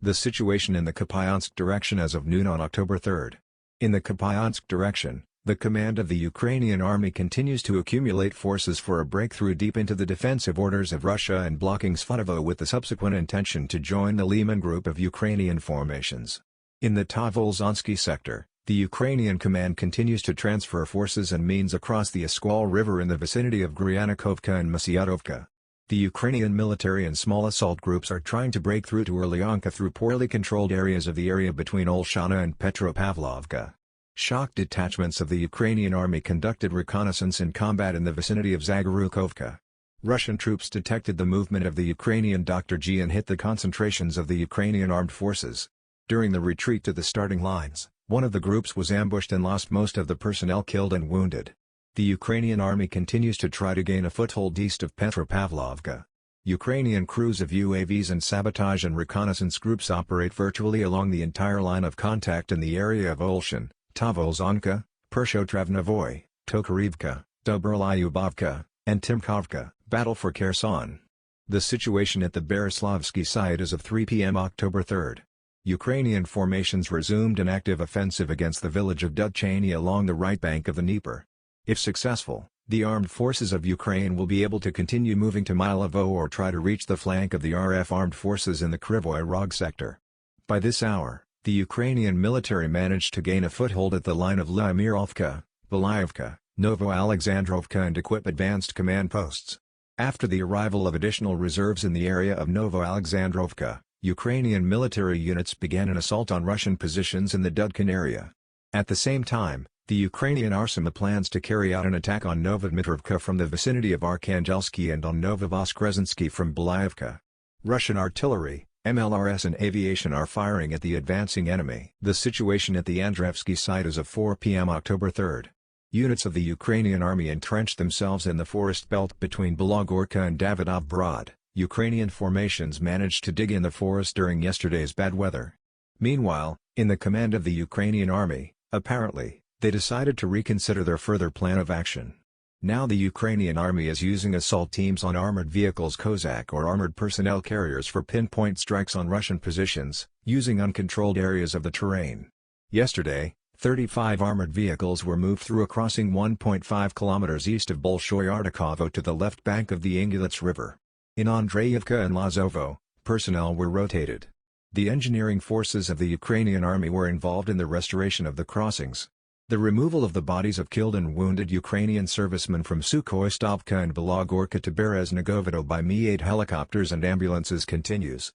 The situation in the Kupyansk direction as of noon on October 3. In the Kupyansk direction, the command of the Ukrainian army continues to accumulate forces for a breakthrough deep into the defensive orders of Russia and blocking Svatovo with the subsequent intention to join the Liman group of Ukrainian formations. In the Tavolzhansky sector, the Ukrainian command continues to transfer forces and means across the Oskol River in the vicinity of Gryanikovka and Masyutovka. The Ukrainian military and small assault groups are trying to break through to Orlyanka through poorly controlled areas of the area between Olshana and Petropavlovka. Shock detachments of the Ukrainian army conducted reconnaissance and combat in the vicinity of Zagoruykovka. Russian troops detected the movement of the Ukrainian DRG and hit the concentrations of the Ukrainian Armed Forces. During the retreat to the starting lines, one of the groups was ambushed and lost most of the personnel killed and wounded. The Ukrainian army continues to try to gain a foothold east of Petropavlovka. Ukrainian crews of UAVs and sabotage and reconnaissance groups operate virtually along the entire line of contact in the area of Olshana, Tavolzhansky, Persotravnovoy, Tokarivka, Orlyanka, and Timkovka, battle for Kherson. The situation at the Berezovsky site as of 3 p.m. October 3. Ukrainian formations resumed an active offensive against the village of Dutchany along the right bank of the Dnieper. If successful, the armed forces of Ukraine will be able to continue moving to Milovo or try to reach the flank of the RF armed forces in the Kryvyi Rog sector. By this hour, the Ukrainian military managed to gain a foothold at the line of Lymirovka, Belyivka, Novo-Alexandrovka and equip advanced command posts. After the arrival of additional reserves in the area of Novo-Alexandrovka, Ukrainian military units began an assault on Russian positions in the Dudkin area. At the same time, the Ukrainian army plans to carry out an attack on Novodmitrovka from the vicinity of Arkhangelsk and on Novovoskresensky from Belyivka. Russian artillery, MLRS and aviation are firing at the advancing enemy. The situation at the Andreevsky site as of 4 p.m. October 3. Units of the Ukrainian army entrenched themselves in the forest belt between Belogorka and Davidov Brod. Ukrainian formations managed to dig in the forest during yesterday's bad weather. Meanwhile, in the command of the Ukrainian army, apparently, they decided to reconsider their further plan of action. Now the Ukrainian army is using assault teams on armored vehicles Kozak or armored personnel carriers for pinpoint strikes on Russian positions, using uncontrolled areas of the terrain. Yesterday, 35 armored vehicles were moved through a crossing 1.5 kilometers east of Bolshoy-Artikovo to the left bank of the Ingulets River. In Andreyevka and Lazovo, personnel were rotated. The engineering forces of the Ukrainian army were involved in the restoration of the crossings. The removal of the bodies of killed and wounded Ukrainian servicemen from Sukhoistovka and Belogorka to Bereznogovodo by Mi-8 helicopters and ambulances continues.